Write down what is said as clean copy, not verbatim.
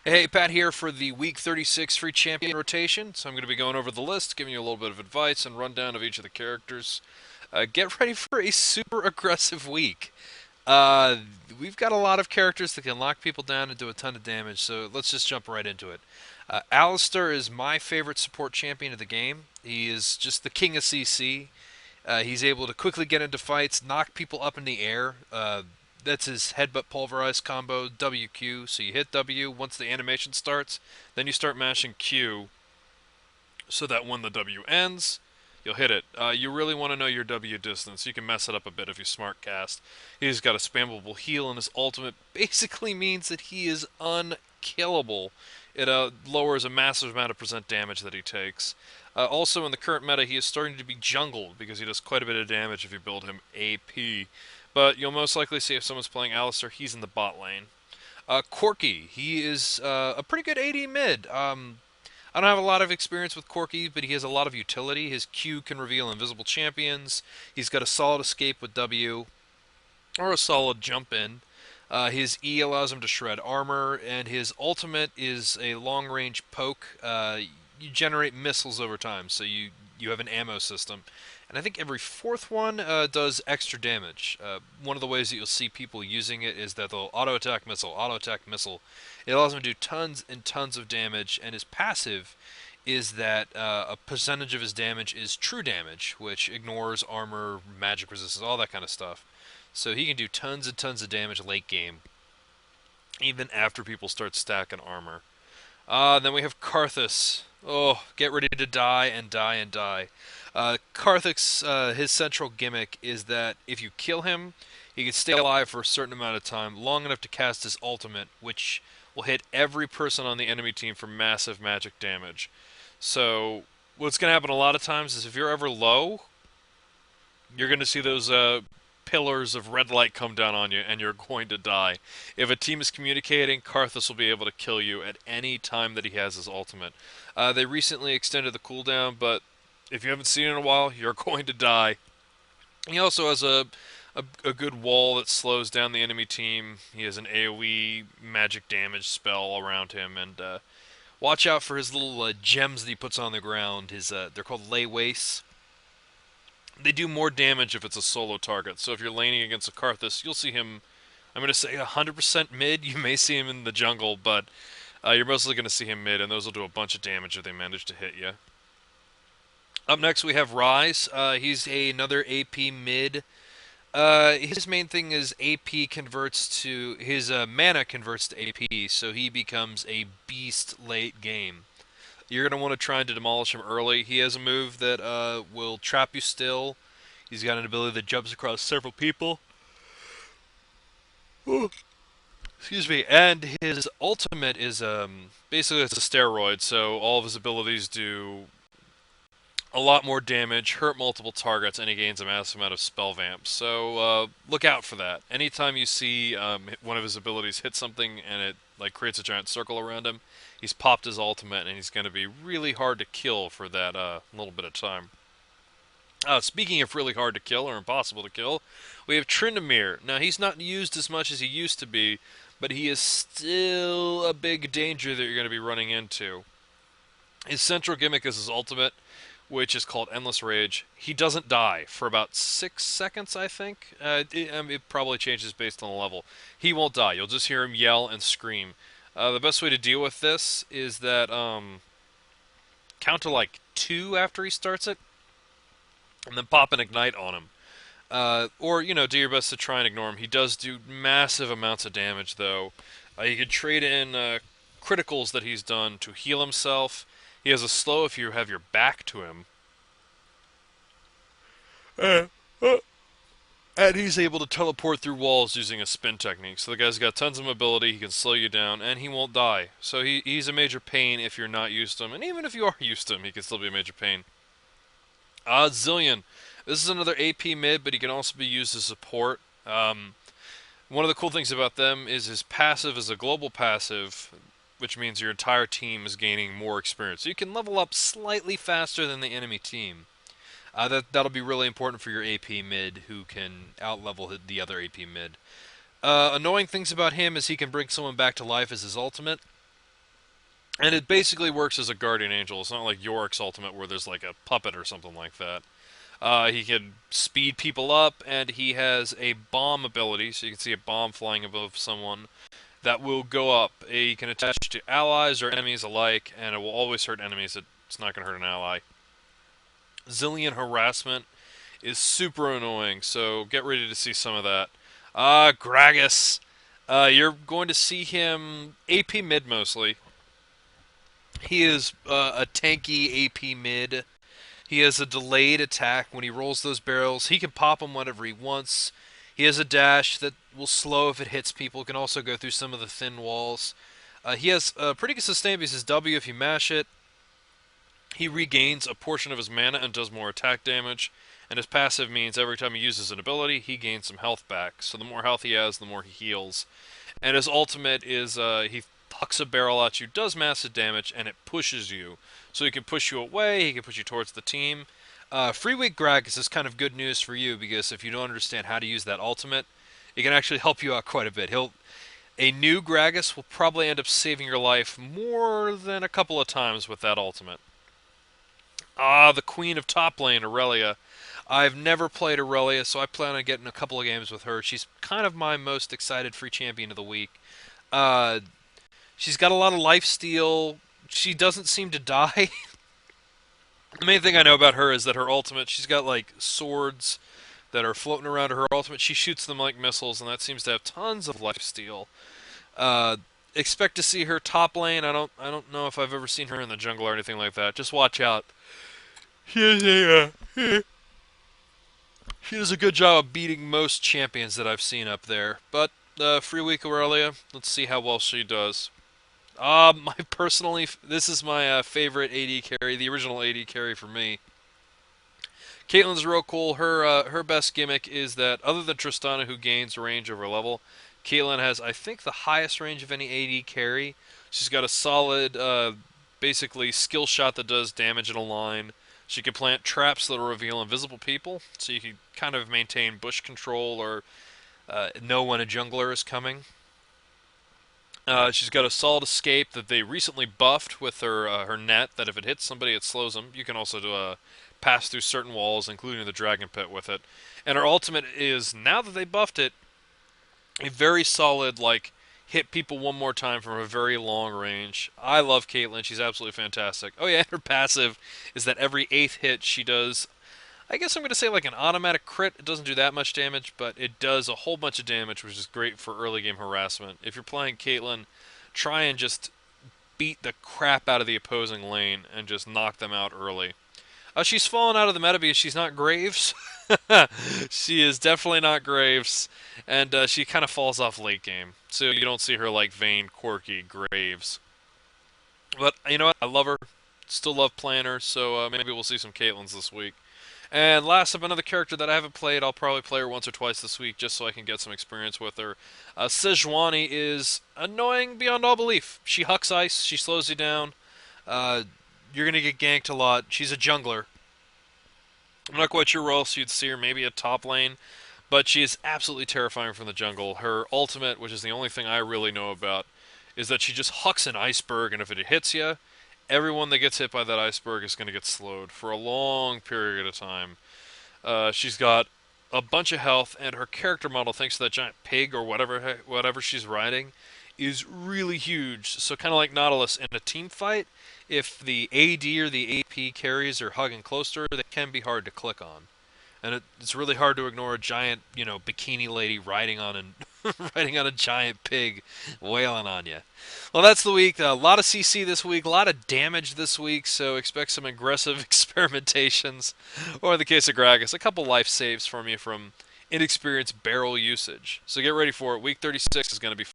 Hey, Pat here for the Week 36 free champion rotation. So I'm going to be going over the list, giving you a little bit of advice and rundown of each of the characters. Get ready for a super aggressive week. Uh, we've got a lot of characters that can lock people down and do a ton of damage, so let's just jump right into it. Alistair is my favorite support champion of the game. He is just the king of CC. He's able to quickly get into fights, knock people up in the air. That's his headbutt pulverize combo, WQ. So you hit W once the animation starts, then you start mashing Q so that when the W ends, you'll hit it. You really want to know your W distance. You can mess it up a bit if you smart cast. He's got a spammable heal, and his ultimate basically means that he is unkillable. It lowers a massive amount of percent damage that he takes. Also, in the current meta, he is starting to be jungled because he does quite a bit of damage if you build him AP. But you'll most likely see if someone's playing Alistair, he's in the bot lane. Corki, he is a pretty good AD mid. I don't have a lot of experience with Corki, but he has a lot of utility. His Q can reveal invisible champions. He's got a solid escape with W, or a solid jump in. His E allows him to shred armor, and his ultimate is a long range poke. You generate missiles over time, so you have an ammo system. And I think every fourth one does extra damage. One of the ways that you'll see people using it is that they'll auto attack missile, auto attack missile. It allows him to do tons and tons of damage, and his passive is that a percentage of his damage is true damage, which ignores armor, magic resistance, all that kind of stuff. So he can do tons and tons of damage late game, even after people start stacking armor. Then we have Karthus. Oh, get ready to die and die and die. Karthus, his central gimmick is that if you kill him, he can stay alive for a certain amount of time, long enough to cast his ultimate, which will hit every person on the enemy team for massive magic damage. So, what's going to happen a lot of times is if you're ever low, you're going to see those pillars of red light come down on you, and you're going to die. If a team is communicating, Karthus will be able to kill you at any time that he has his ultimate. They recently extended the cooldown, but if you haven't seen it in a while, you're going to die. He also has a good wall that slows down the enemy team. He has an AoE magic damage spell around him, and watch out for his little gems that he puts on the ground. They're called lay wastes. They do more damage if it's a solo target. So if you're laning against a Karthus, you'll see him. I'm going to say 100% mid. You may see him in the jungle, but you're mostly going to see him mid, and those will do a bunch of damage if they manage to hit you. Up next, we have Rise. He's another AP mid. His main thing is AP converts to his mana converts to AP, so he becomes a beast late game. You're going to want to try and demolish him early. He has a move that will trap you still. He's got an ability that jumps across several people. Excuse me. And his ultimate is basically it's a steroid, so all of his abilities do a lot more damage, hurt multiple targets, and he gains a massive amount of spell vamps. So look out for that. Anytime you see one of his abilities hit something and it like creates a giant circle around him, he's popped his ultimate, and he's going to be really hard to kill for that little bit of time. Speaking of really hard to kill or impossible to kill, we have Tryndamere. Now, he's not used as much as he used to be, but he is still a big danger that you're going to be running into. His central gimmick is his ultimate, which is called Endless Rage. He doesn't die for about 6 seconds, I think. It probably changes based on the level. He won't die. You'll just hear him yell and scream. The best way to deal with this is that count to like 2 after he starts it, and then pop an Ignite on him. Or, do your best to try and ignore him. He does do massive amounts of damage, though. You could trade in criticals that he's done to heal himself. He has a slow if you have your back to him. And he's able to teleport through walls using a spin technique. So the guy's got tons of mobility, he can slow you down, and he won't die. So he's a major pain if you're not used to him. And even if you are used to him, he can still be a major pain. Zilean. This is another AP mid, but he can also be used as support. One of the cool things about them is his passive is a global passive, which means your entire team is gaining more experience. So you can level up slightly faster than the enemy team. That'll be really important for your AP mid, who can outlevel the other AP mid. Annoying things about him is he can bring someone back to life as his ultimate. And it basically works as a guardian angel. It's not like Yorick's ultimate where there's like a puppet or something like that. He can speed people up, and he has a bomb ability, so you can see a bomb flying above someone that will go up. You can attach to allies or enemies alike, and it will always hurt enemies. It's not going to hurt an ally. Zillion harassment is super annoying, so get ready to see some of that. Gragas. You're going to see him AP mid mostly. He is a tanky AP mid. He has a delayed attack when he rolls those barrels. He can pop them whenever he wants. He has a dash that will slow if it hits people. Can also go through some of the thin walls. He has pretty good sustain because his W if you mash it. He regains a portion of his mana and does more attack damage. And his passive means every time he uses an ability, he gains some health back. So the more health he has, the more he heals. And his ultimate is he pucks a barrel at you, does massive damage, and it pushes you. So he can push you away, he can push you towards the team. Free Week Gragas is kind of good news for you because if you don't understand how to use that ultimate, it can actually help you out quite a bit. A new Gragas will probably end up saving your life more than a couple of times with that ultimate. The Queen of Top Lane, Aurelia. I've never played Aurelia, so I plan on getting a couple of games with her. She's kind of my most excited free champion of the week. Uh, she's got a lot of life steal. She doesn't seem to die. The main thing I know about her is that her ultimate, she's got like swords that are floating around her ultimate. She shoots them like missiles, and that seems to have tons of life steal. Uh, Expect to see her top lane. I don't know if I've ever seen her in the jungle or anything like that. Just watch out. She is a She does a good job of beating most champions that I've seen up there. But Free Week Aurelia, let's see how well she does. My personally, this is my favorite AD carry, the original AD carry for me. Caitlyn's real cool. Her best gimmick is that other than Tristana, who gains range over level, Caitlyn has I think the highest range of any AD carry. She's got a solid, basically skill shot that does damage in a line. She can plant traps that will reveal invisible people, so you can kind of maintain bush control or know when a jungler is coming. She's got a solid escape that they recently buffed with her net. That if it hits somebody, it slows them. You can also do pass through certain walls, including the dragon pit, with it. And her ultimate is now that they buffed it, a very solid like hit people one more time from a very long range. I love Caitlyn. She's absolutely fantastic. Oh yeah, and her passive is that every eighth hit she does. I guess I'm going to say like an automatic crit. It doesn't do that much damage, but it does a whole bunch of damage, which is great for early game harassment. If you're playing Caitlyn, try and just beat the crap out of the opposing lane and just knock them out early. She's fallen out of the meta because she's not Graves. She is definitely not Graves, and she kind of falls off late game. So you don't see her like Vayne, quirky Graves. But you know what? I love her. Still love playing her, so maybe we'll see some Caitlyn's this week. And last up, another character that I haven't played. I'll probably play her once or twice this week just so I can get some experience with her. Sejuani is annoying beyond all belief. She hucks ice. She slows you down. Uh, you're going to get ganked a lot. She's a jungler. I'm not quite sure where else you'd see her. Maybe a top lane. But she is absolutely terrifying from the jungle. Her ultimate, which is the only thing I really know about, is that she just hucks an iceberg, and if it hits you, everyone that gets hit by that iceberg is going to get slowed for a long period of time. She's got a bunch of health, and her character model, thanks to that giant pig or whatever she's riding, is really huge. So kind of like Nautilus in a team fight, if the AD or the AP carries are hugging close to her, they can be hard to click on. And it's really hard to ignore a giant, bikini lady riding on riding on a giant pig, wailing on you. Well, that's the week. A lot of CC this week, a lot of damage this week, so expect some aggressive experimentations. Or in the case of Gragas, a couple life saves from you from inexperienced barrel usage. So get ready for it. Week 36 is going to be